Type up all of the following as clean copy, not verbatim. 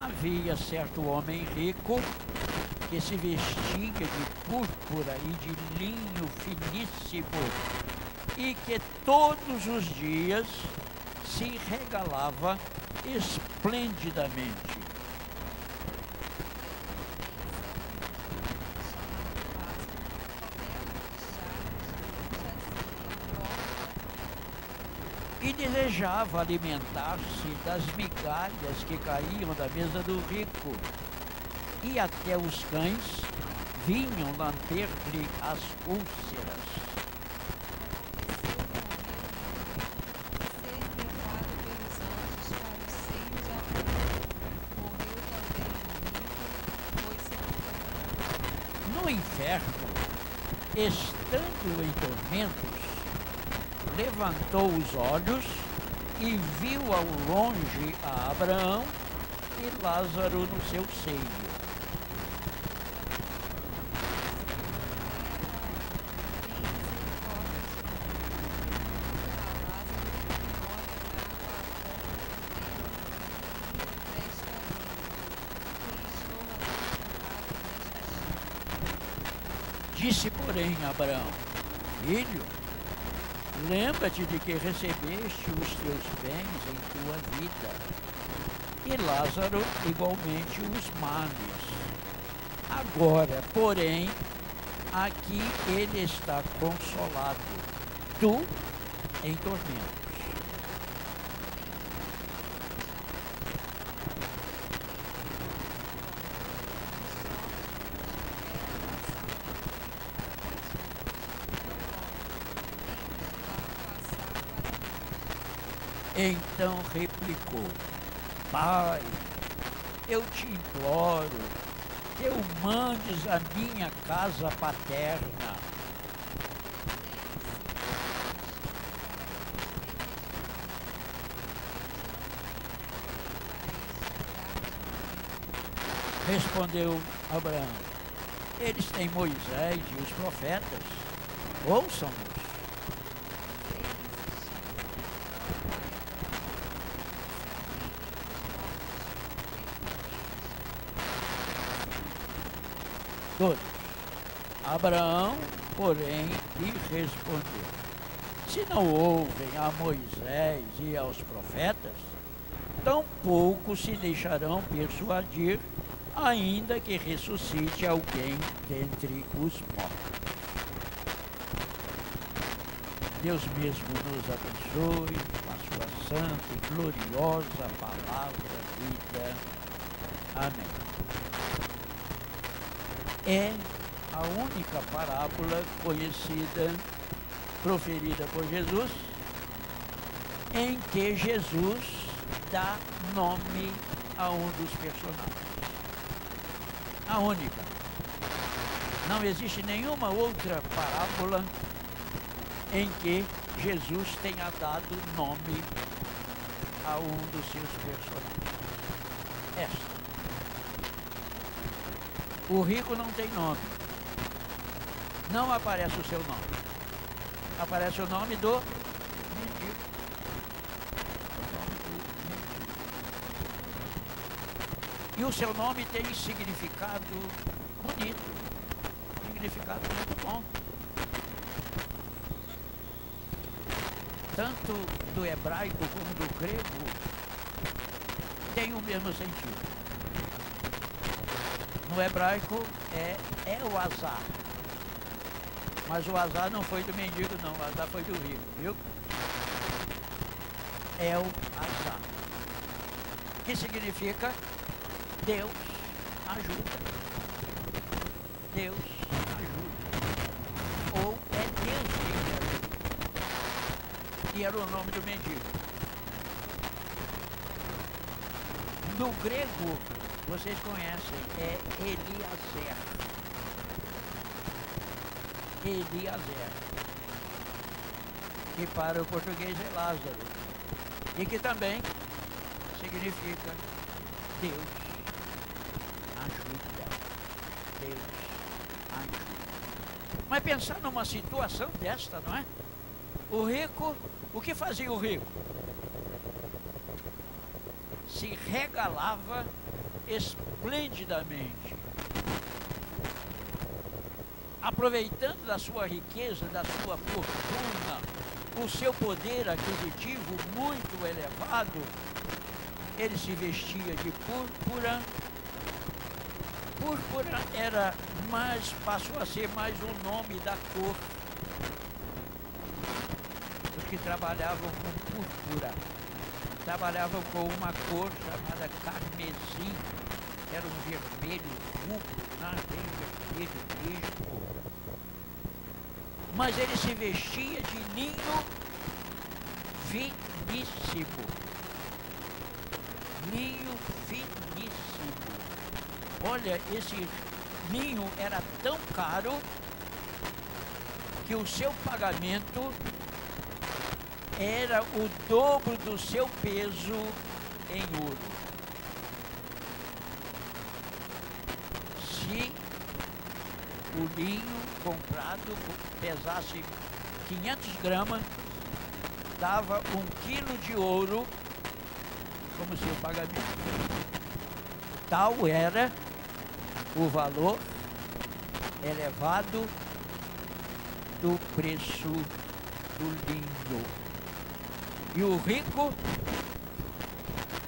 Havia certo homem rico que se vestia de púrpura e de linho finíssimo e que todos os dias se regalava esplendidamente. E desejava alimentar-se das migalhas que caíam da mesa do rico. E até os cães vinham lamber-lhe as úlceras. No inferno, estando em tormentos, levantou os olhos e viu ao longe a Abraão e Lázaro no seu seio. Disse, porém, Abraão: Filho, lembra-te de que recebeste os teus bens em tua vida, e Lázaro igualmente os males. Agora, porém, aqui ele está consolado, tu em tormentos. Então replicou: Pai, eu te imploro que o mandes à minha casa paterna. Respondeu Abraão: Eles têm Moisés e os profetas, ouçam-nos. Todos. Abraão, porém, lhe respondeu: Se não ouvem a Moisés e aos profetas, tampouco se deixarão persuadir, ainda que ressuscite alguém dentre os mortos. Deus mesmo nos abençoe com a sua santa e gloriosa palavra vida. Amém. É a única parábola conhecida, proferida por Jesus, em que Jesus dá nome a um dos personagens. A única. Não existe nenhuma outra parábola em que Jesus tenha dado nome a um dos seus personagens. Esta. O rico não tem nome. Não aparece o seu nome. Aparece o nome do mendigo. E o seu nome tem significado bonito. Significado muito bom. Tanto do hebraico como do grego tem o mesmo sentido. No hebraico é o azar. Mas o azar não foi do mendigo, não. O azar foi do rico, viu? É o azar. Que significa Deus ajuda. Deus ajuda. Ou é Deus que me ajuda. E era o nome do mendigo. No grego, vocês conhecem, é Eliezer. Eliezer. Que para o português é Lázaro. E que também significa Deus ajuda. Deus ajuda. Mas pensar numa situação desta, não é? O rico, o que fazia o rico? Se regalava esplendidamente, aproveitando da sua riqueza, da sua fortuna, o seu poder aquisitivo muito elevado. Ele se vestia de púrpura. Púrpura passou a ser mais o nome da cor. Os que trabalhavam com púrpura trabalhavam com uma cor chamada carmesim, que era um vermelho rubro, né? Bem vermelho mesmo. Mas ele se vestia de linho finíssimo. Linho finíssimo. Olha, esse linho era tão caro que o seu pagamento era o dobro do seu peso em ouro. Se o linho comprado pesasse 500 gramas, dava 1 quilo de ouro como seu pagamento. Tal era o valor elevado do preço do linho. E o rico,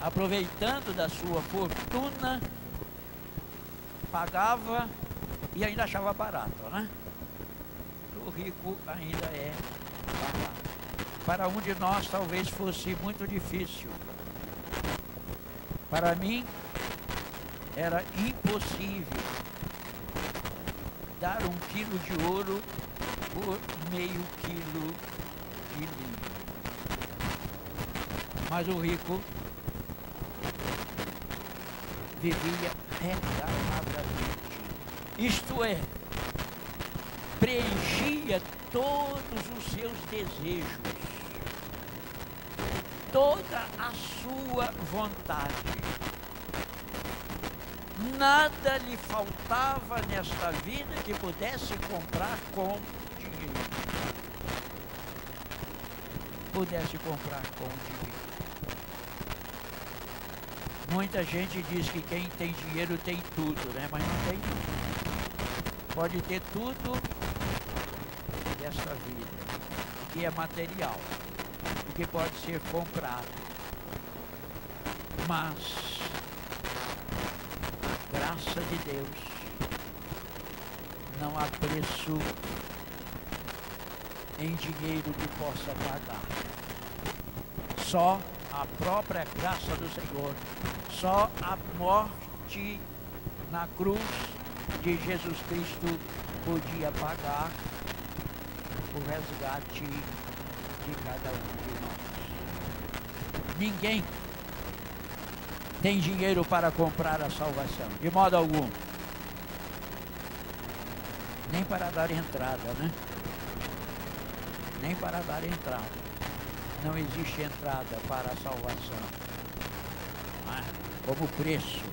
aproveitando da sua fortuna, pagava e ainda achava barato, né? O rico ainda é barato. Para um de nós talvez fosse muito difícil. Para mim, era impossível dar 1 quilo de ouro por meio quilo de linho. Mas o rico vivia regaladamente. Isto é, preenchia todos os seus desejos, toda a sua vontade. Nada lhe faltava nesta vida que pudesse comprar com dinheiro. Pudesse comprar com dinheiro. Muita gente diz que quem tem dinheiro tem tudo, né? Mas não tem tudo. Pode ter tudo desta vida, que é material, e que pode ser comprado. Mas a graça de Deus não há preço em dinheiro que possa pagar. Só a própria graça do Senhor, só a morte na cruz de Jesus Cristo podia pagar o resgate de cada um de nós. Ninguém tem dinheiro para comprar a salvação, de modo algum. Nem para dar entrada, né? Nem para dar entrada. Não existe entrada para a salvação, como preço,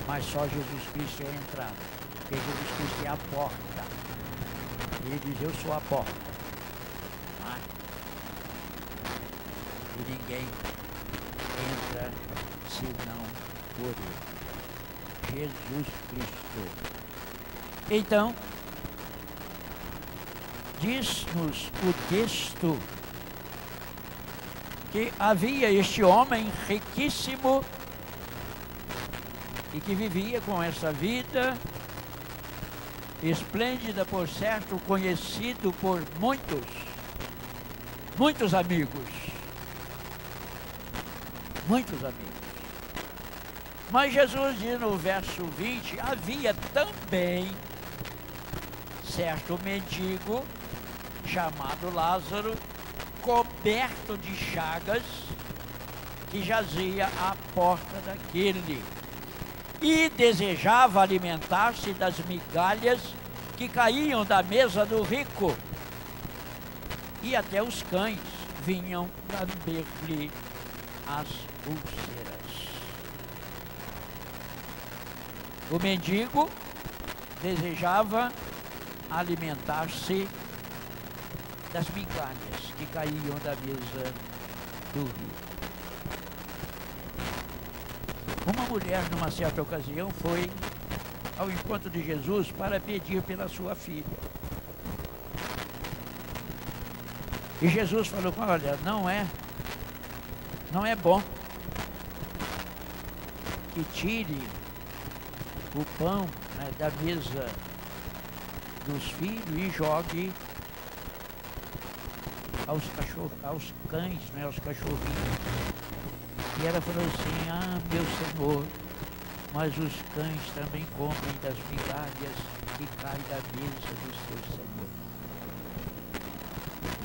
mas só Jesus Cristo é a entrada, porque Jesus Cristo é a porta. Ele diz: eu sou a porta, e ninguém entra senão por ele, Jesus Cristo. Então, diz-nos o texto que havia este homem riquíssimo e que vivia com essa vida esplêndida, por certo, conhecido por muitos amigos. Muitos amigos. Mas Jesus diz no verso 20, havia também certo mendigo chamado Lázaro, coberto de chagas, que jazia à porta daquele e desejava alimentar-se das migalhas que caíam da mesa do rico, e até os cães vinham lamber-lhe as úlceras. O mendigo desejava alimentar-se das migalhas que caíam da mesa do rico. Uma mulher, numa certa ocasião, foi ao encontro de Jesus para pedir pela sua filha. E Jesus falou com ela: olha, não é bom que tire o pão, né, da mesa dos filhos e jogue aos cães, né, aos cachorrinhos. E ela falou assim: ah, meu Senhor, mas os cães também comem das migalhas que caem da mesa do seu Senhor.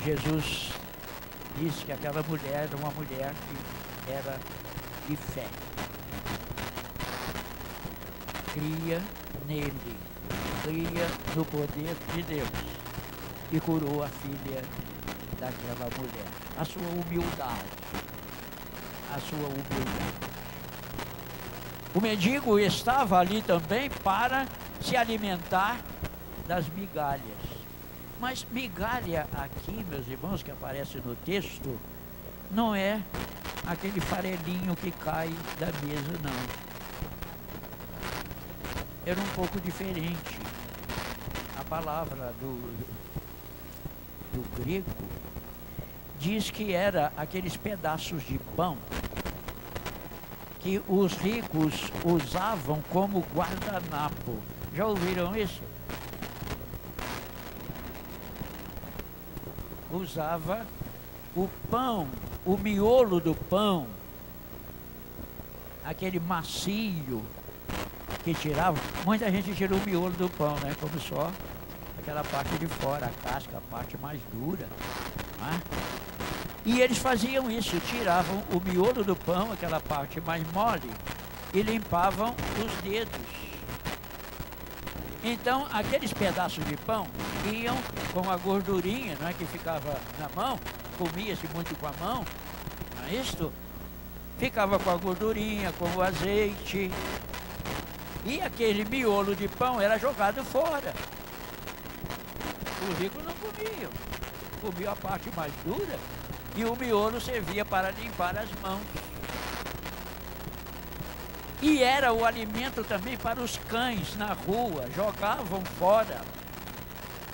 Jesus disse que aquela mulher era uma mulher que era de fé. Cria nele, cria no poder de Deus, e curou a filha daquela mulher. A sua humildade. O mendigo estava ali também para se alimentar das migalhas. Mas migalha aqui, meus irmãos, que aparece no texto, não é aquele farelinho que cai da mesa, não. Era um pouco diferente. A palavra do grego diz que era aqueles pedaços de pão que os ricos usavam como guardanapo. Já ouviram isso? Usava o pão, o miolo do pão, aquele macio que tirava. Muita gente tira o miolo do pão, né? Como só aquela parte de fora, a casca, a parte mais dura, né? E eles faziam isso, tiravam o miolo do pão, aquela parte mais mole, e limpavam os dedos. Então, aqueles pedaços de pão iam com a gordurinha, não é, que ficava na mão, comia-se muito com a mão, não é isto? Ficava com a gordurinha, com o azeite, e aquele miolo de pão era jogado fora. Os ricos não comiam, comiam a parte mais dura, e o miolo servia para limpar as mãos. E era o alimento também para os cães na rua, jogavam fora.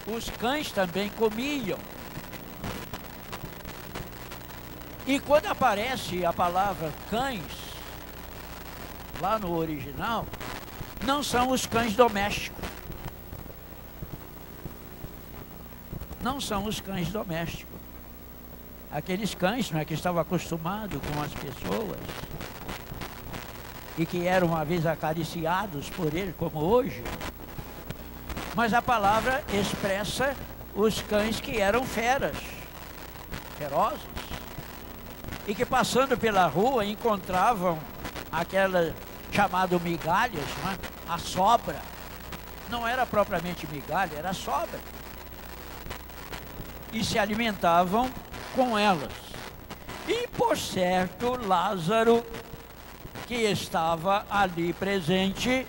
Os cães também comiam. E quando aparece a palavra cães, lá no original, não são os cães domésticos. Não são os cães domésticos. Aqueles cães, não é, que estavam acostumados com as pessoas e que eram uma vez acariciados por ele, como hoje. Mas a palavra expressa os cães que eram feras, ferozes, e que passando pela rua encontravam aquela chamada migalhas, né? A sobra. Não era propriamente migalha, era sobra. E se alimentavam com elas. E por certo, Lázaro, que estava ali presente,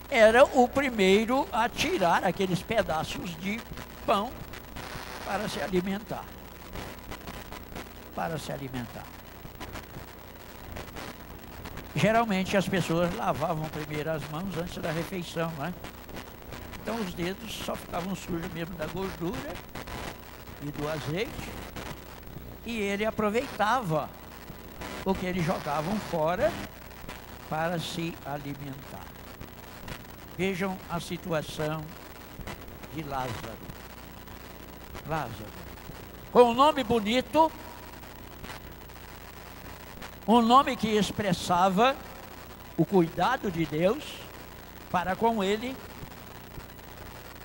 era o primeiro a tirar aqueles pedaços de pão para se alimentar. Para se alimentar. Geralmente as pessoas lavavam primeiro as mãos antes da refeição, né? Então os dedos só ficavam sujos mesmo da gordura e do azeite, e ele aproveitava o que eles jogavam fora para se alimentar. Vejam a situação de Lázaro. Lázaro, com um nome bonito, um nome que expressava o cuidado de Deus para com ele,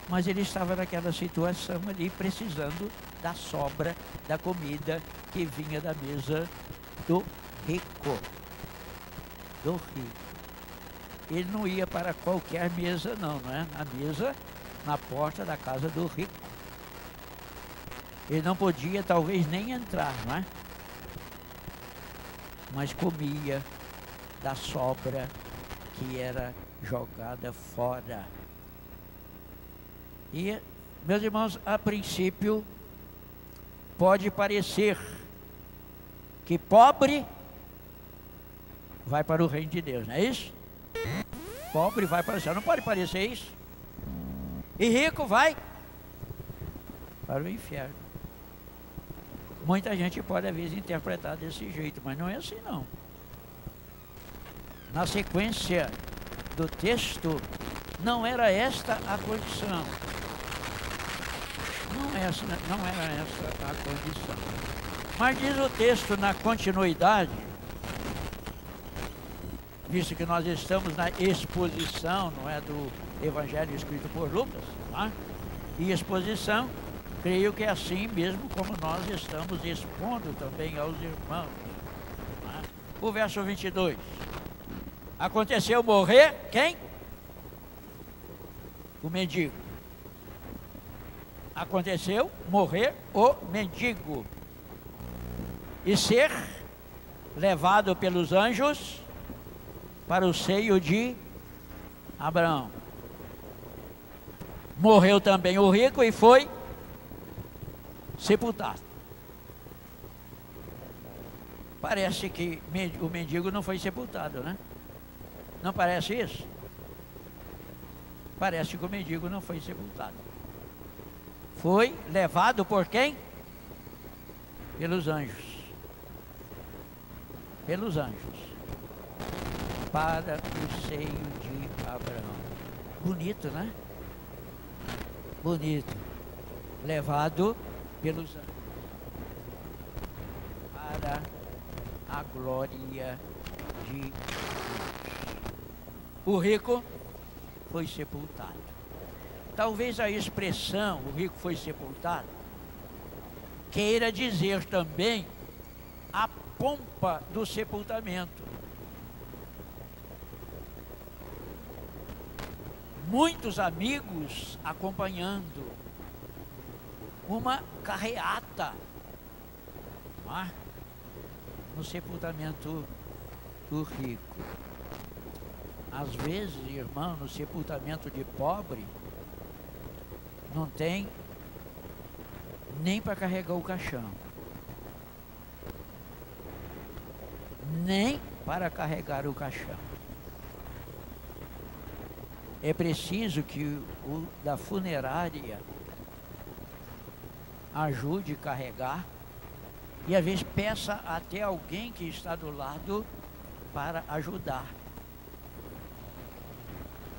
mas ele estava naquela situação ali, precisando da sobra da comida que vinha da mesa do rico. Do rico. Ele não ia para qualquer mesa não, não é? A mesa na porta da casa do rico. Ele não podia talvez nem entrar, não é? Mas comia da sobra que era jogada fora. E, meus irmãos, a princípio, pode parecer que pobre vai para o reino de Deus, não é isso? Pobre vai para o céu, não pode parecer isso. E rico vai para o inferno. Muita gente pode às vezes interpretar desse jeito, mas não é assim não. Na sequência do texto, não era esta a condição. Não era essa a condição. Mas diz o texto na continuidade, visto que nós estamos na exposição, não é, do Evangelho escrito por Lucas, tá? E exposição, creio que é assim mesmo como nós estamos expondo também aos irmãos. Tá? O verso 22. Aconteceu morrer quem? O mendigo. Aconteceu morrer o mendigo e ser levado pelos anjos para o seio de Abraão. Morreu também o rico e foi sepultado. Parece que o mendigo não foi sepultado, né? Não parece isso? Parece que o mendigo não foi sepultado. Foi levado por quem? Pelos anjos. Pelos anjos. Para o seio de Abraão. Bonito, né? Bonito. Levado pelos anjos. Para a glória de Deus. O rico foi sepultado. Talvez a expressão, o rico foi sepultado, queira dizer também a pompa do sepultamento. Muitos amigos acompanhando uma carreata, não é? No sepultamento do rico. Às vezes, irmão, no sepultamento de pobre, não tem nem para carregar o caixão, nem para carregar o caixão. É preciso que o da funerária ajude a carregar e às vezes peça até alguém que está do lado para ajudar.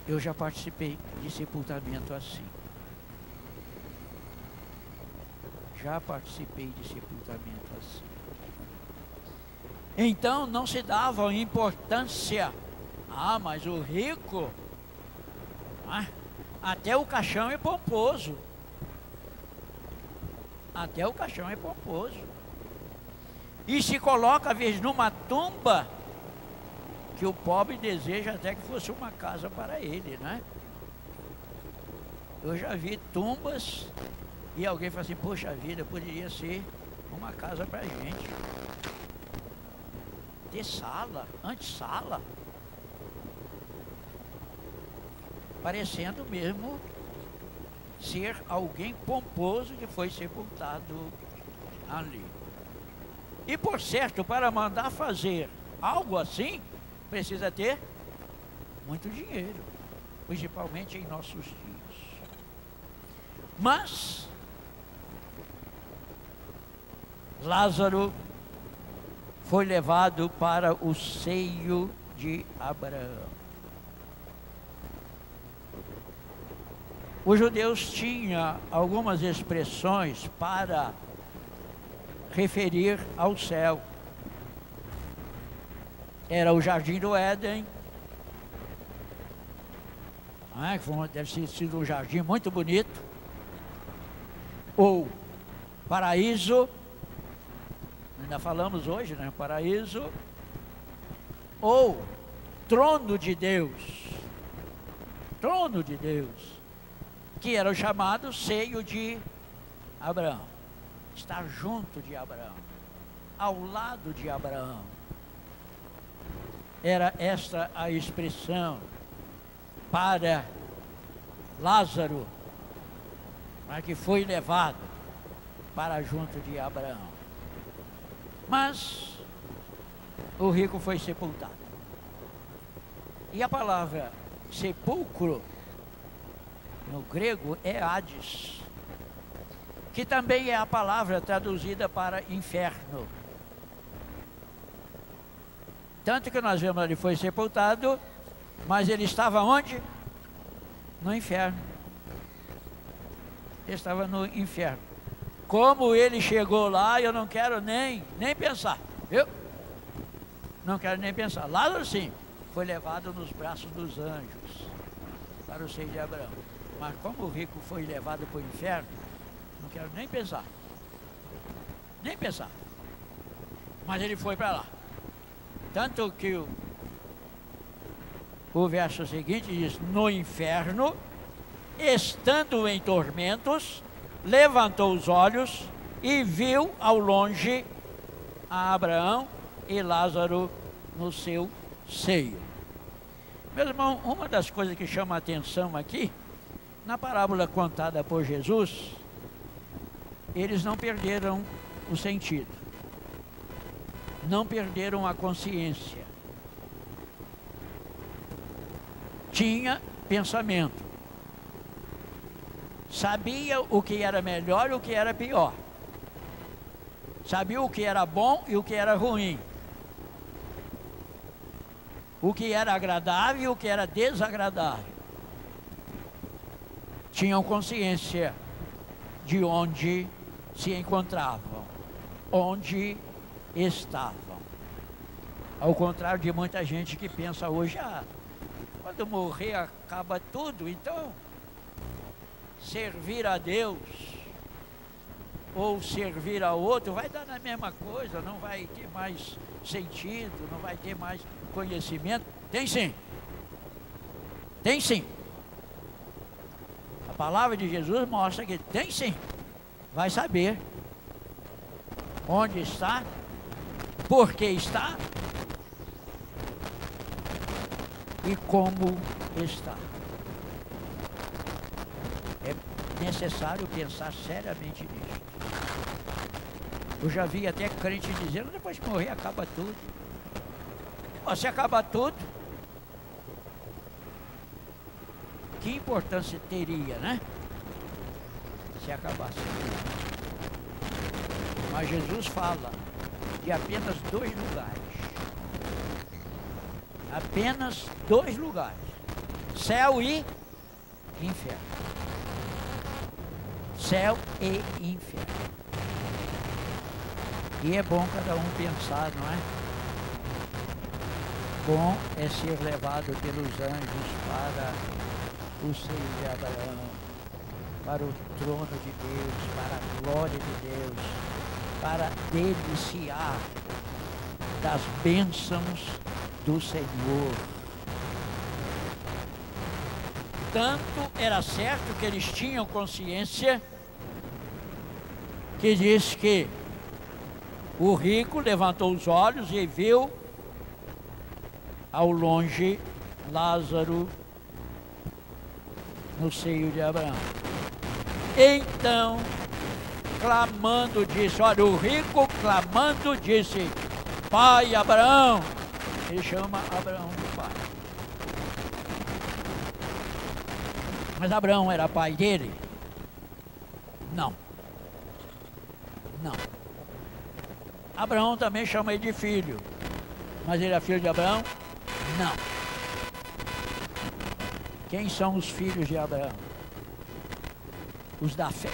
Eu já participei de sepultamento assim. Já participei de sepultamento assim. Então não se dava importância. Ah, mas o rico, até o caixão é pomposo. Até o caixão é pomposo. E se coloca, às vezes, numa tumba que o pobre deseja até que fosse uma casa para ele, né? Eu já vi tumbas e alguém fala assim, poxa vida, poderia ser uma casa para a gente. Ter sala, antessala. Parecendo mesmo ser alguém pomposo que foi sepultado ali. E por certo, para mandar fazer algo assim, precisa ter muito dinheiro, principalmente em nossos dias. Mas Lázaro foi levado para o seio de Abraão. Os judeus tinham algumas expressões para referir ao céu. Era o Jardim do Éden, deve ter sido um jardim muito bonito, ou paraíso, ainda falamos hoje, né? Paraíso, ou trono de Deus, que era o chamado seio de Abraão, estar junto de Abraão, ao lado de Abraão. Era esta a expressão para Lázaro, que foi levado para junto de Abraão. Mas o rico foi sepultado. E a palavra sepulcro, no grego, é Hades, que também é a palavra traduzida para inferno. Tanto que nós vemos, ele foi sepultado, mas ele estava onde? No inferno. Ele estava no inferno. Como ele chegou lá, eu não quero nem pensar, viu? Não quero nem pensar. Lázaro, sim, foi levado nos braços dos anjos para o seio de Abraão. Mas como o rico foi levado para o inferno, não quero nem pensar. Nem pensar. Mas ele foi para lá. Tanto que o verso seguinte diz: no inferno, estando em tormentos, levantou os olhos e viu ao longe a Abraão e Lázaro no seu seio. Meu irmão, uma das coisas que chama a atenção aqui, na parábola contada por Jesus, eles não perderam o sentido, não perderam a consciência, tinha pensamento, sabia o que era melhor e o que era pior, sabia o que era bom e o que era ruim, o que era agradável e o que era desagradável. Tinham consciência de onde se encontravam, onde estavam. Ao contrário de muita gente que pensa hoje, quando morrer acaba tudo, então servir a Deus ou servir a outro vai dar na mesma coisa, não vai ter mais sentido, não vai ter mais conhecimento. Tem sim, tem sim. A palavra de Jesus mostra que tem sim. Vai saber onde está, por que está e como está. É necessário pensar seriamente nisso. Eu já vi até crente dizendo, depois de morrer acaba tudo. Se acabar tudo, que importância teria, né? Se acabasse tudo. Mas Jesus fala de apenas 2 lugares. Apenas 2 lugares. Céu e inferno. Céu e inferno. E é bom cada um pensar, não é? Bom é ser levado pelos anjos para o seio de Abraão, para o trono de Deus, para a glória de Deus, para deliciar das bênçãos do Senhor. Tanto era certo que eles tinham consciência, que diz que o rico levantou os olhos e viu ao longe Lázaro no seio de Abraão. Então, clamando, disse, olha, o rico clamando disse, pai Abraão, ele chama Abraão de pai. Mas Abraão era pai dele? Não. Não. Abraão também chama ele de filho. Mas ele é filho de Abraão? Não. Quem são os filhos de Abraão? Os da fé.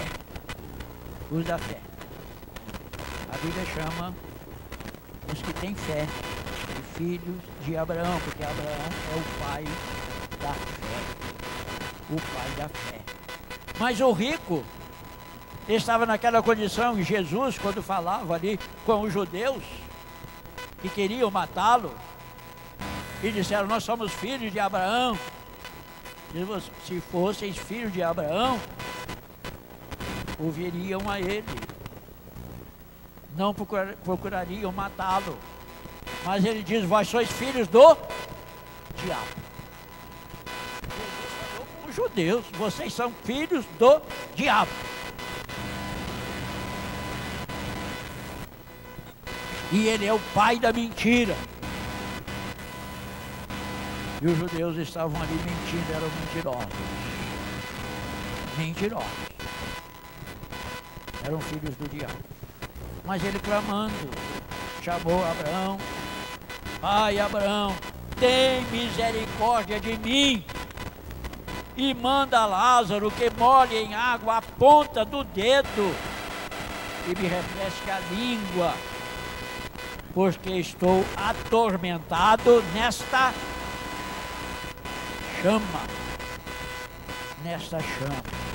Os da fé. A Bíblia chama os que têm fé de filhos de Abraão, porque Abraão é o pai da fé. O pai da fé. Mas o rico estava naquela condição, e Jesus, quando falava ali com os judeus que queriam matá-lo, e disseram, nós somos filhos de Abraão. Se fosseis filhos de Abraão, ouviriam a ele, não procurariam matá-lo. Mas ele diz, vós sois filhos do diabo. Jesus falou com os judeus, vocês são filhos do diabo. E ele é o pai da mentira. E os judeus estavam ali mentindo, eram mentirosos. Mentirosos. Eram filhos do diabo. Mas ele clamando, chamou Abraão: Pai Abraão, tem misericórdia de mim e manda Lázaro que molhe em água a ponta do dedo e me refresque a língua, porque estou atormentado nesta chama. Nesta chama.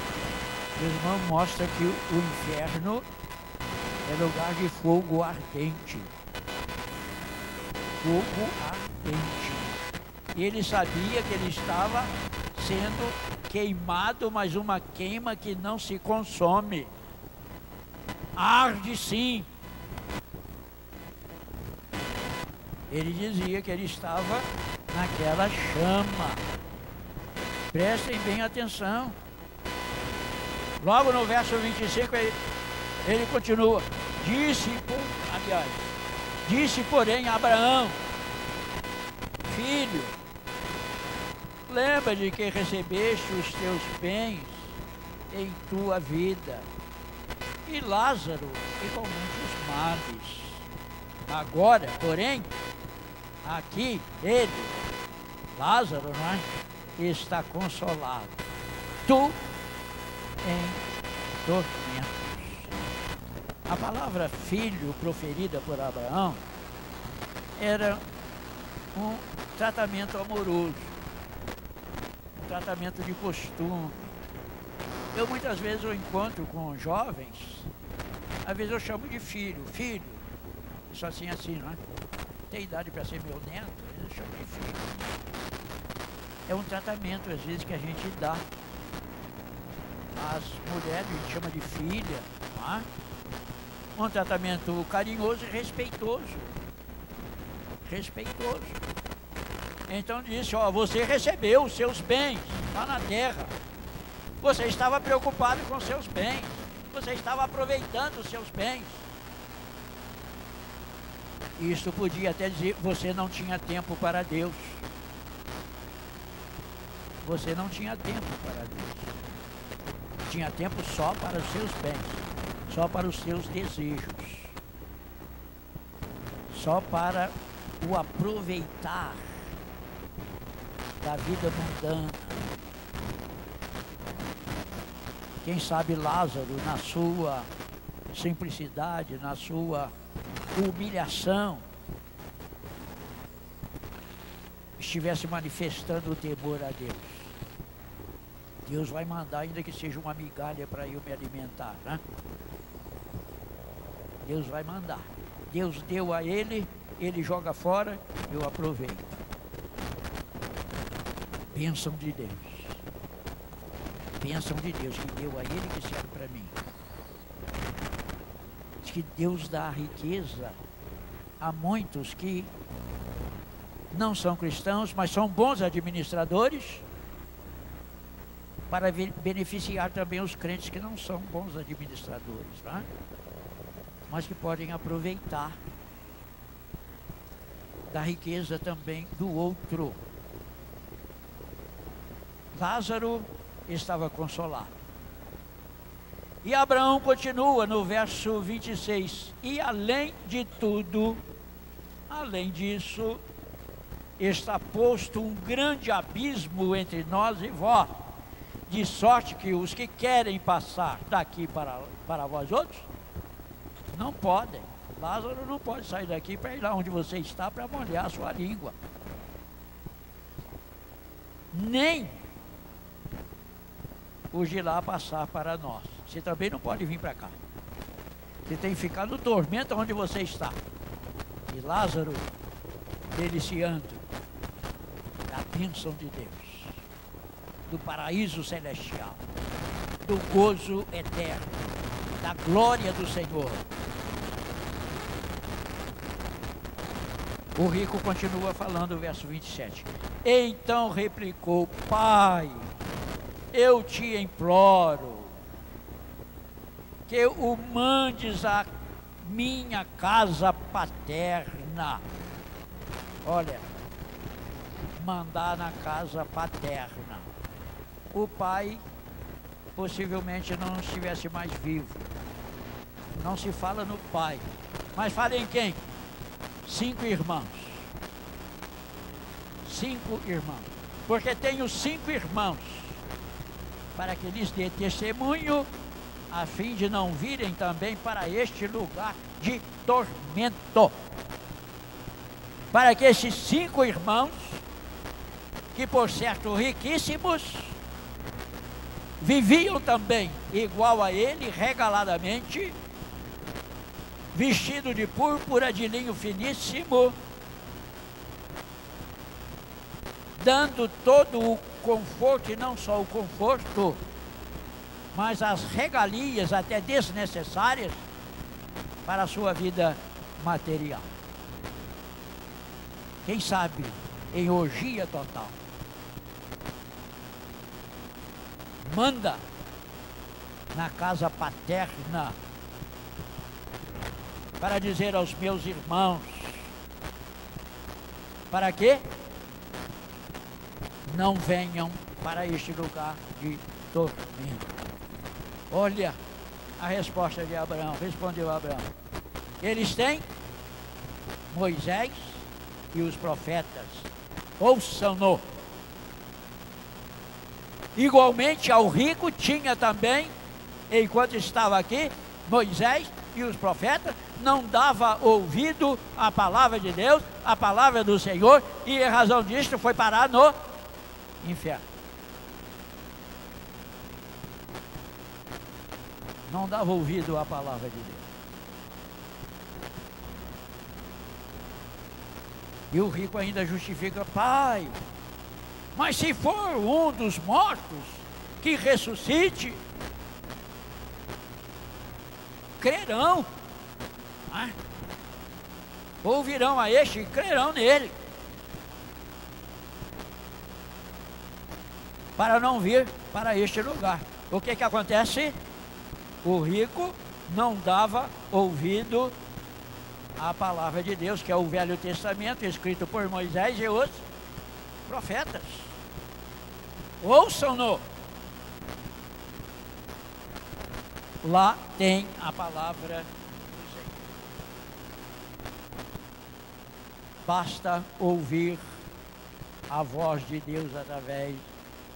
O irmão mostra que o inferno é lugar de fogo ardente. Fogo ardente. E ele sabia que ele estava sendo queimado, mas uma queima que não se consome. Arde sim. Ele dizia que ele estava naquela chama. Prestem bem atenção. Logo no verso 25 ele continua. Disse porém Abraão: Filho, lembra de que recebeste os teus bens em tua vida, e Lázaro igualmente os males. Agora, porém, aqui ele, Lázaro, não é? Está consolado, tu em tormentos. A palavra filho proferida por Abraão era um tratamento amoroso, um tratamento de costume. Eu muitas vezes eu encontro com jovens, às vezes eu chamo de filho, isso assim, não é? Tem idade para ser meu neto, eu chamo de filho. É um tratamento às vezes que a gente dá. As mulheres a gente chama de filha, não é? Um tratamento carinhoso e respeitoso. Respeitoso. Então disse, ó, você recebeu os seus bens lá na terra. Você estava preocupado com os seus bens. Você estava aproveitando os seus bens. Isso podia até dizer, você não tinha tempo para Deus. Você não tinha tempo para Deus. Tinha tempo só para os seus bens, só para os seus desejos, só para o aproveitar da vida mundana. Quem sabe Lázaro, na sua simplicidade, na sua humilhação, estivesse manifestando o temor a Deus. Deus vai mandar, ainda que seja uma migalha para eu me alimentar, né? Deus vai mandar. Deus deu a ele, ele joga fora, eu aproveito. Bênção de Deus. Bênção de Deus que deu a ele, que serve para mim. Diz que Deus dá a riqueza a muitos que não são cristãos, mas são bons administradores, para beneficiar também os crentes que não são bons administradores, né? Mas que podem aproveitar da riqueza também do outro. Lázaro estava consolado. E Abraão continua no verso 26. E além de tudo, além disso, está posto um grande abismo entre nós e vós, de sorte que os que querem passar daqui para vós outros, não podem. Lázaro não pode sair daqui para ir lá onde você está para molhar a sua língua. Nem os de lá passar para nós. Você também não pode vir para cá. Você tem que ficar no tormento onde você está. E Lázaro deliciando da bênção de Deus, do paraíso celestial, do gozo eterno, da glória do Senhor. O rico continua falando, verso 27. Então replicou: Pai, eu te imploro que o mandes à minha casa paterna. Olha, mandar na casa paterna. O pai possivelmente não estivesse mais vivo. Não se fala no pai, mas fala em quem? 5 irmãos. 5 irmãos. Porque tenho 5 irmãos, para que lhes dê testemunho, a fim de não virem também para este lugar de tormento. Para que esses 5 irmãos, que por certo riquíssimos, viviam também igual a ele, regaladamente, vestido de púrpura, de linho finíssimo, dando todo o conforto, e não só o conforto, mas as regalias até desnecessárias para a sua vida material. Quem sabe em orgia total. Manda na casa paterna para dizer aos meus irmãos, para que não venham para este lugar de tormento. Olha a resposta de Abraão. Respondeu Abraão: eles têm Moisés e os profetas, ouçam-no. Igualmente ao rico tinha também, enquanto estava aqui, Moisés e os profetas, não dava ouvido à palavra de Deus, à palavra do Senhor, e em razão disto foi parar no inferno. Não dava ouvido à palavra de Deus. E o rico ainda justifica: pai, mas se for um dos mortos que ressuscite, crerão, ouvirão a este e crerão nele, para não vir para este lugar. O que que acontece? O rico não dava ouvido à palavra de Deus, que é o Velho Testamento, escrito por Moisés e os profetas. Ouçam-no. Lá tem a palavra do Senhor. Basta ouvir a voz de Deus através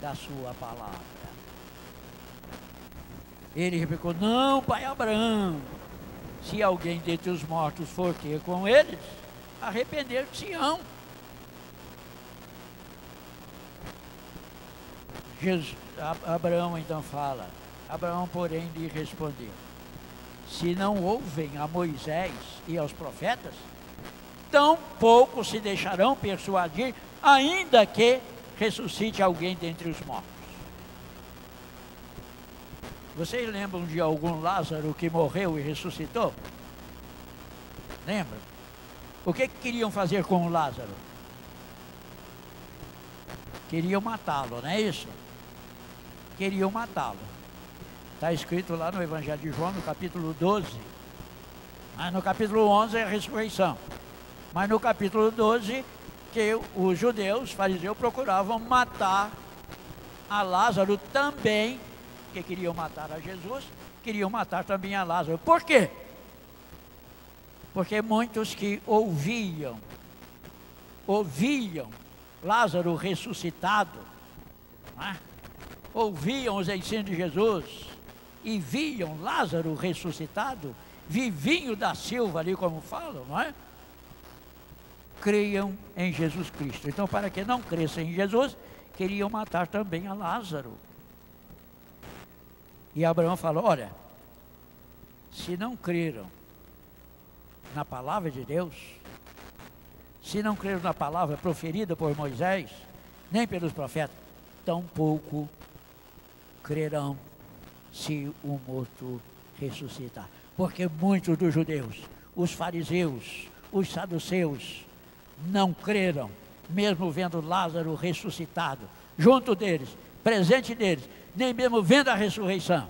da sua palavra. Ele replicou: não, pai Abraão, se alguém dentre os mortos for ter com eles, arrepender-se-ão. Abraão então fala: Abraão, porém, lhe respondeu: se não ouvem a Moisés e aos profetas, tão pouco se deixarão persuadir, ainda que ressuscite alguém dentre os mortos. Vocês lembram de algum Lázaro que morreu e ressuscitou? Lembram? O que queriam fazer com o Lázaro? Queriam matá-lo, não é isso? Queriam matá-lo. Está escrito lá no Evangelho de João, no capítulo 12. Mas no capítulo 11 é a ressurreição. Mas no capítulo 12, que os judeus, fariseus, procuravam matar a Lázaro também, que queriam matar a Jesus, queriam matar também a Lázaro. Por quê? Porque muitos que ouviam Lázaro ressuscitado, ouviam os ensinos de Jesus e viam Lázaro ressuscitado, Vivinho da Silva ali, como falam, não é? Creiam em Jesus Cristo. Então, para que não cresçam em Jesus, queriam matar também a Lázaro. E Abraão falou: olha, se não creram na palavra de Deus, se não creram na palavra proferida por Moisés, nem pelos profetas, tampouco crerão se o morto ressuscitar. Porque muitos dos judeus, os fariseus, os saduceus, não creram, mesmo vendo Lázaro ressuscitado, junto deles, presente deles, nem mesmo vendo a ressurreição.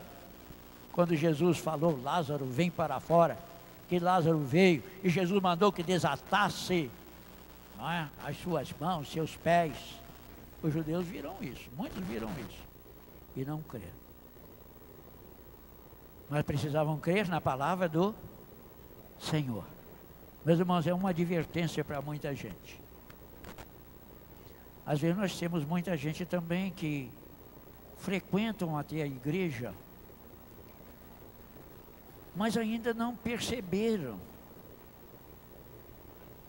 Quando Jesus falou: Lázaro, vem para fora, que Lázaro veio, e Jesus mandou que desatasse não é? As suas mãos, seus pés. Os judeus viram isso, muitos viram isso e não creram. Mas precisavam crer na palavra do Senhor. Meus irmãos, é uma advertência para muita gente. Às vezes nós temos muita gente também que frequentam até a igreja, mas ainda não perceberam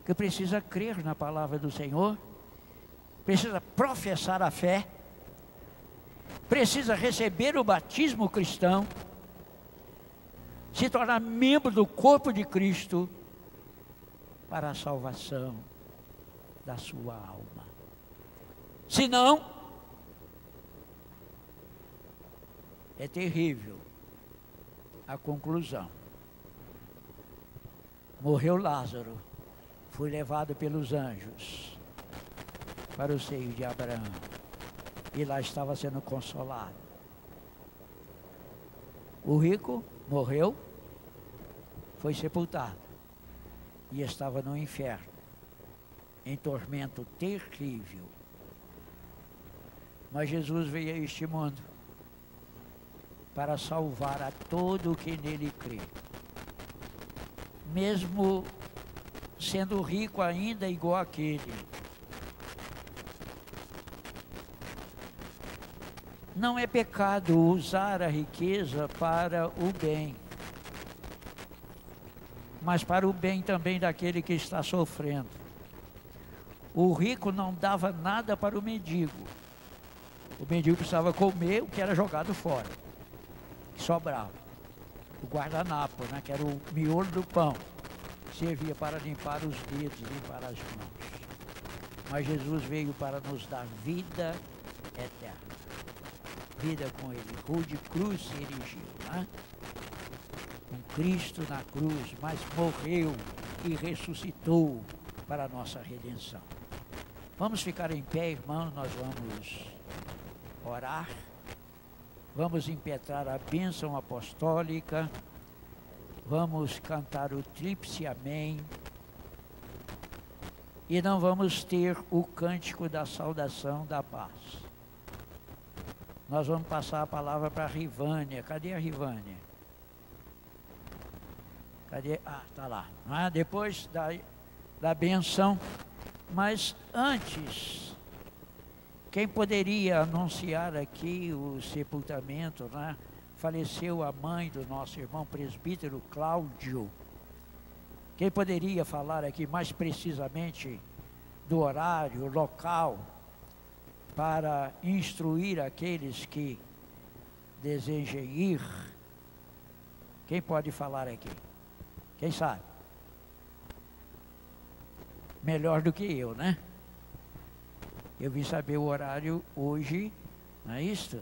que precisa crer na palavra do Senhor, precisa professar a fé, precisa receber o batismo cristão, se tornar membro do corpo de Cristo para a salvação da sua alma. Senão, é terrível a conclusão. Morreu Lázaro, foi levado pelos anjos para o seio de Abraão, e lá estava sendo consolado. O rico morreu, foi sepultado, e estava no inferno, em tormento terrível. Mas Jesus veio a este mundo para salvar a todo o que nele crê. Mesmo sendo rico ainda igual aquele. Não é pecado usar a riqueza para o bem, mas para o bem também daquele que está sofrendo. O rico não dava nada para o mendigo. O mendigo precisava comer o que era jogado fora, que sobrava. O guardanapo, né, que era o miolo do pão, servia para limpar os dedos, limpar as mãos. Mas Jesus veio para nos dar vida eterna. Vida com ele. Rude cruz se erigiu, né? Com Cristo na cruz, mas morreu e ressuscitou para a nossa redenção. Vamos ficar em pé, irmãos, nós vamos orar, vamos impetrar a bênção apostólica, vamos cantar o tríplice amém, e não vamos ter o cântico da saudação da paz. Nós vamos passar a palavra para a Rivânia. Cadê a Rivânia? Cadê? Ah, está lá. Ah, depois da benção. Mas antes, quem poderia anunciar aqui o sepultamento, né? Faleceu a mãe do nosso irmão presbítero Cláudio. Quem poderia falar aqui mais precisamente do horário, local, para instruir aqueles que desejem ir? Quem pode falar aqui? Quem sabe? Melhor do que eu, né? Eu vim saber o horário hoje, não é isso?